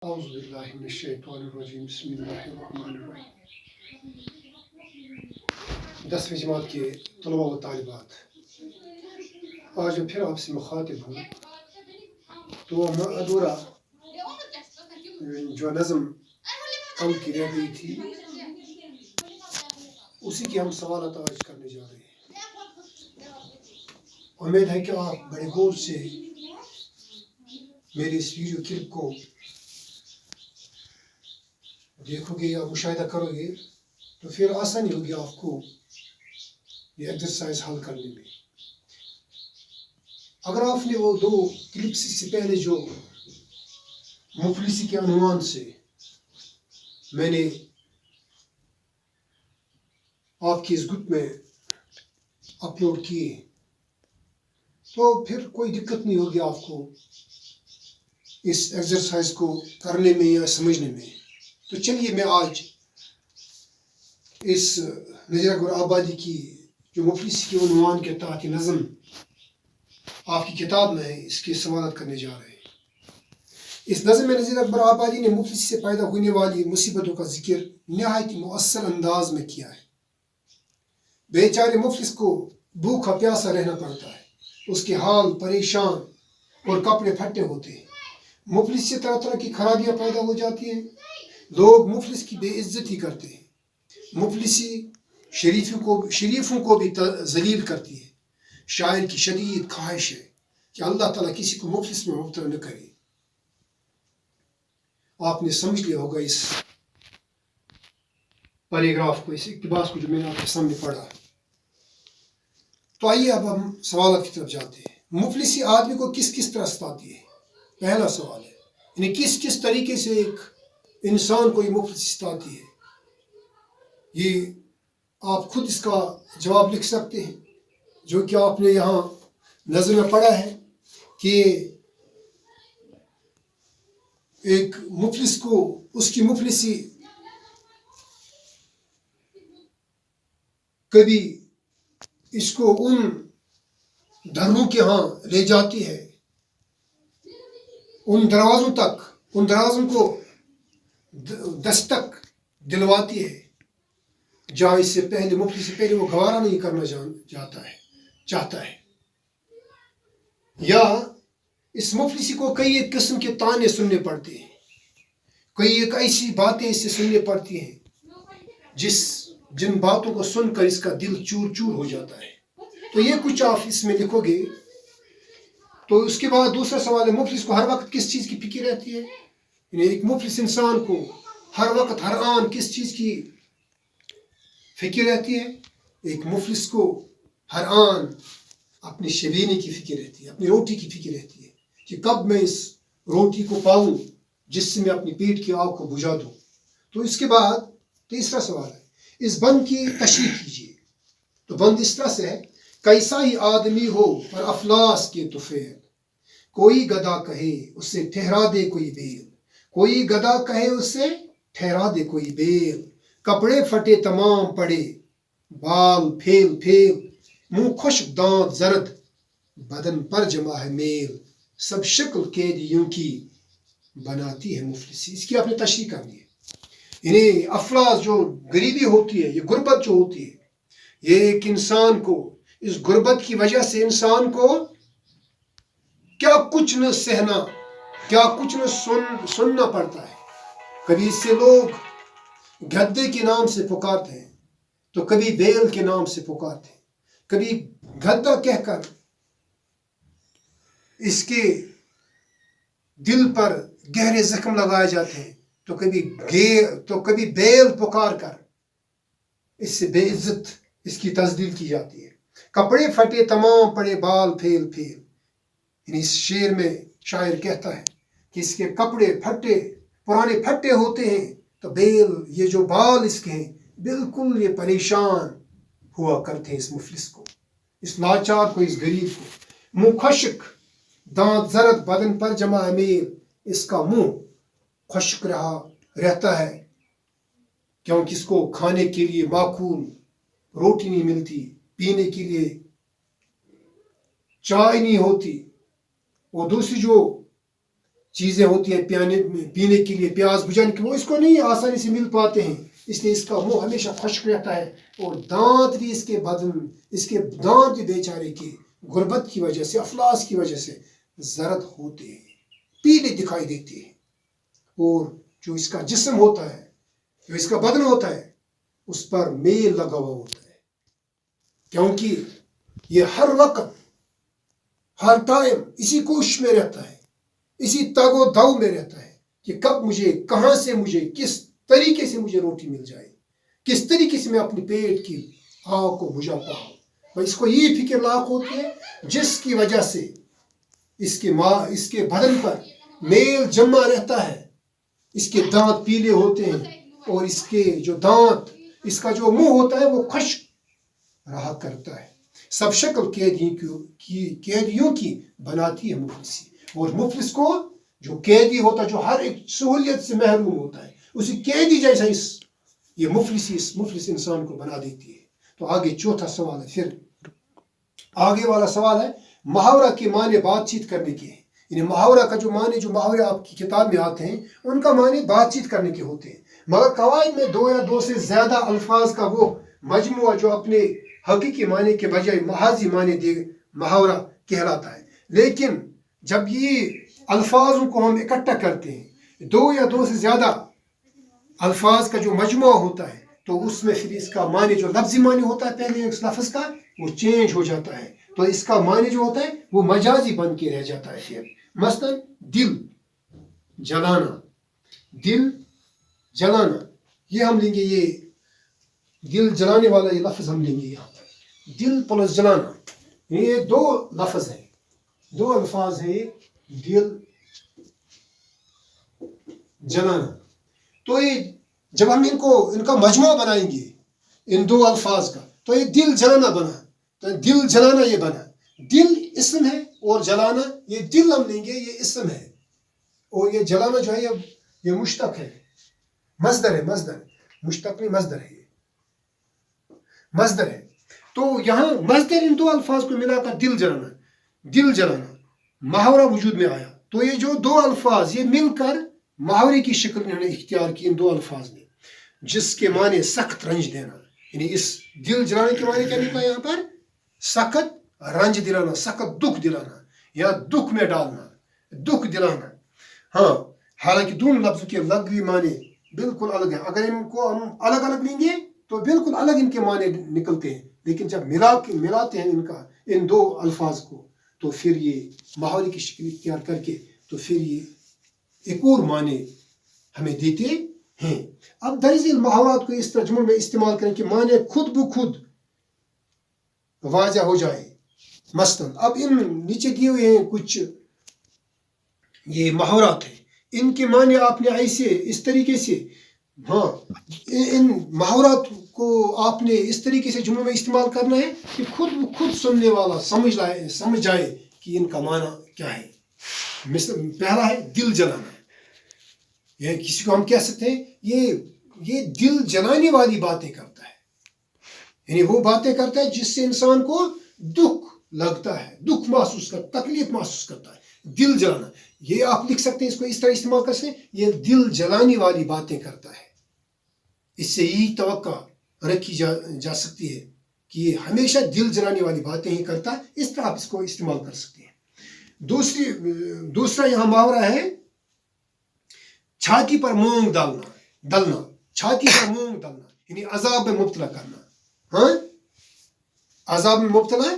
اعوذ باللہ من الشیطان الرجیم بسم اللہ الرحمن الرحیم 10ویں جماعت کے طلباء و طالبات، آج میں پھر آپ سے مخاطب ہوں تو ادھورا جو نظم کل کی رہ گئی تھی اسی کے ہم سوالات آج کرنے جا رہے ہیں۔ امید ہے کہ آپ بڑے غور سے میری اس ویڈیو کلپ کو دیکھو گے یا مشاہدہ کرو گے تو پھر آسانی ہوگی آپ کو یہ ایکسرسائز حل کرنے میں۔ اگر آپ نے وہ 2 کلپس سے پہلے جو مفلسی کے عنوان سے میں نے آپ کی اس گروپ میں اپلوڈ کیے تو پھر کوئی دقت نہیں ہوگی آپ کو اس ایکسرسائز کو کرنے میں یا سمجھنے میں۔ تو چلیے میں آج اس نذیر اکبر آبادی کی جو مفلسی کے عنوان کے تحت نظم آپ کی کتاب میں ہے، اس کے سوالات کرنے جا رہے ہیں۔ اس نظم میں نذیر اکبر آبادی نے مفلسی سے پیدا ہونے والی مصیبتوں کا ذکر نہایت مؤثر انداز میں کیا ہے۔ بیچارے مفلس کو بھوکا پیاسا رہنا پڑتا ہے، اس کے حال پریشان اور کپڑے پھٹے ہوتے ہیں۔ مفلس سے طرح طرح کی خرابیاں پیدا ہو جاتی ہیں، لوگ مفلس کی بے عزتی کرتے ہیں۔ مفلسی شریفوں کو بھی ذلیل کرتی ہے۔ شاعر کی شدید خواہش ہے کہ اللہ تعالیٰ کسی کو مفلس میں مبتلا نہ کرے۔ آپ نے سمجھ لیا ہوگا اس پیراگراف کو، اس اقتباس کو جو میں نے آپ کے سامنے پڑھا۔ تو آئیے اب ہم سوالات کی طرف جاتے ہیں۔ مفلسی آدمی کو کس کس طرح ستاتی ہے؟ پہلا سوال ہے، یعنی کس کس طریقے سے ایک انسان کو یہ مفلسی ستاتی ہے؟ یہ آپ خود اس کا جواب لکھ سکتے ہیں، جو کہ آپ نے یہاں نظم میں پڑھا ہے کہ ایک مفلس کو اس کی مفلسی کبھی اس کو ان دھرموں کے ہاں لے جاتی ہے، ان دروازوں کو دستک دلواتی ہے جہاں اس سے پہلے مفلس سے پہلے وہ گوارا نہیں کرنا چاہتا ہے، یا اس مفلسی کو کئی ایک قسم کے تانے سننے پڑتے ہیں، کئی ایک ایسی باتیں اس سے سننے پڑتی ہیں جن باتوں کو سن کر اس کا دل چور چور ہو جاتا ہے۔ تو یہ کچھ آپ اس میں لکھو گے۔ تو اس کے بعد دوسرا سوال ہے، مفلس کو ہر وقت کس چیز کی فکر رہتی ہے؟ یعنی ایک مفلس انسان کو ہر وقت ہر آن کس چیز کی فکر رہتی ہے؟ ایک مفلس کو ہر آن اپنے شبینے کی فکر رہتی ہے، اپنی روٹی کی فکر رہتی ہے کہ کب میں اس روٹی کو پاؤں جس سے میں اپنی پیٹ کی آگ کو بجھا دوں۔ تو اس کے بعد تیسرا سوال ہے، اس بند کی تشریح کیجیے۔ تو بند اس طرح سے ہے، کیسا ہی آدمی ہو پر افلاس کے طفیل، کوئی گدھا کہے اسے ٹھہرا دے کوئی بیل، کوئی گدھا کہے اسے ٹھہرا دے کوئی بیل، کپڑے پھٹے تمام پڑے بال پھیل پھیل، منہ خشک دانت زرد بدن پر جمع ہے میل، سب شکل قیدیوں کی بناتی ہے مفلسی۔ اس کی آپ نے تشریح کرنی ہے۔ یعنی افلاس جو غریبی ہوتی ہے، یہ غربت جو ہوتی ہے، یہ ایک انسان کو اس غربت کی وجہ سے انسان کو کیا کچھ نہ سہنا، کیا کچھ نہ سننا پڑتا ہے۔ کبھی اس سے لوگ گدے کے نام سے پکارتے ہیں، تو کبھی بیل کے نام سے پکارتے ہیں، کبھی گدھا کہہ کر اس کے دل پر گہرے زخم لگائے جاتے ہیں، تو کبھی بیل پکار کر اس سے بے عزت اس کی تذلیل کی جاتی ہے۔ کپڑے پھٹے تمام پڑے بال پھیل پھیل، یعنی اس شعر میں شاعر کہتا ہے کہ اس کے کپڑے پرانے پھٹے ہوتے ہیں، تو بیل یہ جو بال اس کے ہیں بالکل یہ پریشان ہوا کرتے ہیں اس مفلس کو، اس لاچار کو، اس غریب کو۔ منہ خشک دانت زرد بدن پر جمع میل، اس کا منہ خشک رہتا ہے کیونکہ اس کو کھانے کے لیے معقول روٹی نہیں ملتی، پینے کے لیے چائے نہیں ہوتی، اور دوسری جو چیزیں ہوتی ہیں پینے کے لیے، پیاس بجھانے کے، وہ اس کو نہیں آسانی سے مل پاتے ہیں، اس لیے اس کا منہ ہمیشہ خشک رہتا ہے، اور دانت بھی اس کے دانت بھی بیچارے کے غربت کی وجہ سے، افلاس کی وجہ سے زرد ہوتے ہیں، پیلے دکھائی دیتے ہیں، اور جو اس کا جسم ہوتا ہے، جو اس کا بدن ہوتا ہے، اس پر میل لگا ہوا ہوتا ہے، کیونکہ یہ ہر وقت ہر ٹائم اسی کوشش میں رہتا ہے، اسی تگ و دو میں رہتا ہے کہ کب مجھے، کہاں سے مجھے، کس طریقے سے مجھے روٹی مل جائے، کس طریقے سے میں اپنے پیٹ کی آگ کو بجھا پاؤں۔ اس کو یہ فکر لاحق ہوتی ہے جس کی وجہ سے اس کے بدن پر میل جمع رہتا ہے، اس کے دانت پیلے ہوتے ہیں، اور اس کے جو دانت، اس کا جو منہ ہوتا ہے وہ خشک رہا کرتا ہے۔ سب شکل قیدیوں کی بناتی ہے مفلسی، اور مفلس کو، جو قیدی ہوتا ہے، جو ہر ایک سہولیت سے محروم ہوتا ہے، اسی قیدی جیسا یہ مفلس انسان کو بنا دیتی ہے۔ تو آگے چوتھا سوال ہے، پھر آگے والا سوال ہے محاورہ کے معنی بات چیت کرنے کے ہیں، یعنی محاورہ کا جو معنی، جو محاورے آپ کی کتاب میں آتے ہیں، ان کا معنی بات چیت کرنے کے ہوتے ہیں، مگر قواعد میں دو یا دو سے زیادہ الفاظ کا وہ مجموعہ جو اپنے حقیقی معنی کے بجائے محاذی معنی دے محاورہ کہلاتا ہے۔ لیکن جب یہ الفاظوں کو ہم اکٹھا کرتے ہیں، دو یا دو سے زیادہ الفاظ کا جو مجموعہ ہوتا ہے، تو اس میں پھر اس کا معنی، جو لفظی معنی ہوتا ہے پہلے اس لفظ کا، وہ چینج ہو جاتا ہے، تو اس کا معنی جو ہوتا ہے وہ مجازی بن کے رہ جاتا ہے۔ پھر مثلا دل جلانا، دل جلانا، یہ ہم لیں گے، یہ دل جلانے والا یہ لفظ ہم لیں گے یہاں پر، دل پلس جلانا، یہ دو لفظ ہیں، دو الفاظ ہیں، دل جلانا۔ تو یہ جب ہم ان کا مجموعہ بنائیں گے، ان دو الفاظ کا، تو یہ دل جلانا بنا، تو دل جلانا یہ بنا، دل اسم ہے، اور جلانا، یہ دل ہم لیں گے، یہ اسم ہے، اور یہ جلانا جو ہے یہ مشتق ہے، مصدر ہے، مشتق نہیں، مصدر ہے، یہ مصدر ہے۔ تو یہاں مصدر ان دو الفاظ کو ملا کر دل جلانا محاورہ وجود میں آیا، تو یہ جو دو الفاظ یہ مل کر محاورے کی شکل انہوں نے اختیار کی، ان دو الفاظ نے، جس کے معنی سخت رنج دینا، یعنی اس دل جلانے کے معنی کیا نکلا یہاں پر؟ سخت رنج دلانا، سخت دکھ دلانا، یا دکھ میں ڈالنا، دکھ دلانا۔ ہاں، حالانکہ دونوں لفظوں کے لغوی معنی بالکل الگ ہیں، اگر ان کو ہم الگ الگ لیں گے تو بالکل الگ ان کے معنی نکلتے ہیں، لیکن جب ملاتے ہیں ان دو الفاظ کو، تو پھر یہ محاورے کی شکل اختیار کر کے، تو پھر یہ ایک اور معنی ہمیں دیتے ہیں۔ اب درجیل محاورات کو اس ترجمے میں استعمال کریں کہ معنی خود بخود واضح ہو جائے۔ مثلا اب ان نیچے دیے ہوئے ہیں کچھ یہ محاورات ہیں، ان کے معنی آپ نے اس طریقے سے، ہاں، ان محاورات کو آپ نے اس طریقے سے جملوں میں استعمال کرنا ہے کہ خود سننے والا سمجھ جائے کہ ان کا معنی کیا ہے۔ مثلا پہلا ہے دل جلانا، یہ کسی کو ہم کہہ سکتے ہیں یہ دل جلانے والی باتیں کرتا ہے، یعنی وہ باتیں کرتا ہے جس سے انسان کو دکھ لگتا ہے، دکھ محسوس کرتا، تکلیف محسوس کرتا ہے، دل جلانا۔ یہ آپ لکھ سکتے ہیں، اس کو اس طرح استعمال کر سکتے ہیں، یہ دل جلانے والی باتیں کرتا ہے۔ اس سے یہی توقع رکھی جا سکتی ہے کہ یہ ہمیشہ دل جلانے والی باتیں ہی کرتا ہے، اس طرح آپ اس کو استعمال کر سکتے ہیں۔ دوسرا یہاں محاورہ ہے چھاتی پر مونگ دلنا، چھاتی پر مونگ دلنا، یعنی عذاب میں مبتلا کرنا، ہاں، عذاب میں مبتلا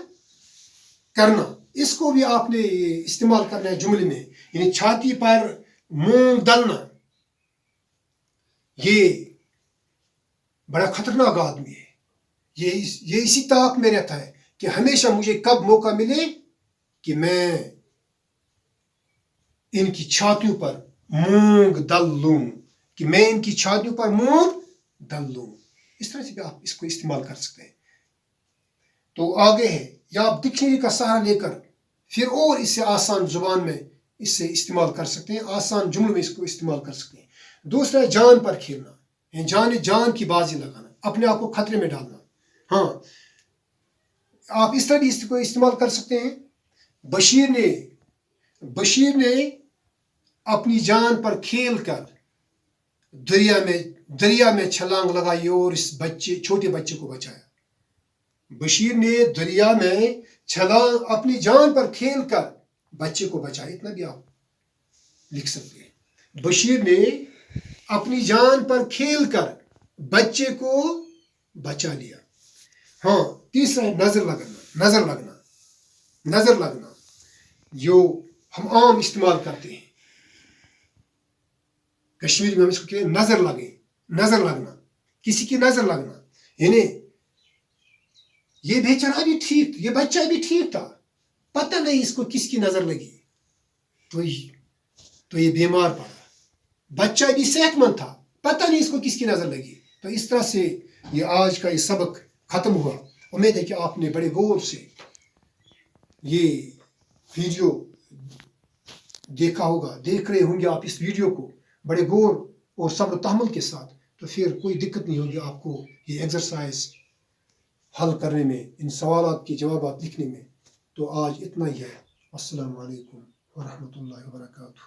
کرنا، اس کو بھی آپ نے استعمال کرنا ہے جملے میں، یعنی چھاتی پر مونگ دلنا، یہ بڑا خطرناک آدمی ہے، یہ اسی طاق میں رہتا ہے کہ ہمیشہ مجھے کب موقع ملے کہ میں ان کی چھاتیوں پر مونگ دل لوں، کہ میں ان کی چھاتیوں پر مونگ دل لوں۔ اس طرح سے بھی آپ اس کو استعمال کر سکتے ہیں۔ تو آگے ہے، یا آپ ڈکشنری کا سہارا لے کر پھر اور اس سے آسان زبان میں اس سے استعمال کر سکتے ہیں، آسان جملوں میں اس کو استعمال کر سکتے ہیں۔ دوسرا ہے جان پر کھیلنا، یعنی جان کی بازی لگانا، اپنے آپ کو خطرے میں ڈالنا۔ ہاں، آپ اس طرح بھی اس کو استعمال کر سکتے ہیں، بشیر نے اپنی جان پر کھیل کر دریا میں چھلانگ لگائی اور اس چھوٹے بچے کو بچایا. بشیر نے دریا میں چھلانگ اپنی جان پر کھیل کر بچے کو بچایا. اتنا بھی آپ لکھ سکتے ہیں. بشیر نے اپنی جان پر کھیل کر بچے کو بچا لیا. ہاں تیسرا ہے نظر لگنا جو ہم عام استعمال کرتے ہیں. کشمیری میں ہم اس کو کہتے ہیں نظر لگنا کسی کی نظر لگنا. یعنی یہ بیچارہ بھی ٹھیک، یہ بچہ بھی ٹھیک تھا، پتہ نہیں اس کو کس کی نظر لگی تو یہ بیمار پڑا. بچہ بھی صحت مند تھا، پتہ نہیں اس کو کس کی نظر لگی. تو اس طرح سے یہ آج کا یہ سبق ختم ہوا. امید ہے کہ آپ نے بڑے غور سے یہ ویڈیو دیکھا ہوگا، دیکھ رہے ہوں گے آپ اس ویڈیو کو بڑے غور اور صبر و تحمل کے ساتھ. تو پھر کوئی دقت نہیں ہوگی آپ کو یہ ایکسرسائز حل کرنے میں، ان سوالات کے جوابات لکھنے میں. تو آج اتنا ہی ہے. السلام علیکم ورحمۃ اللہ وبرکاتہ.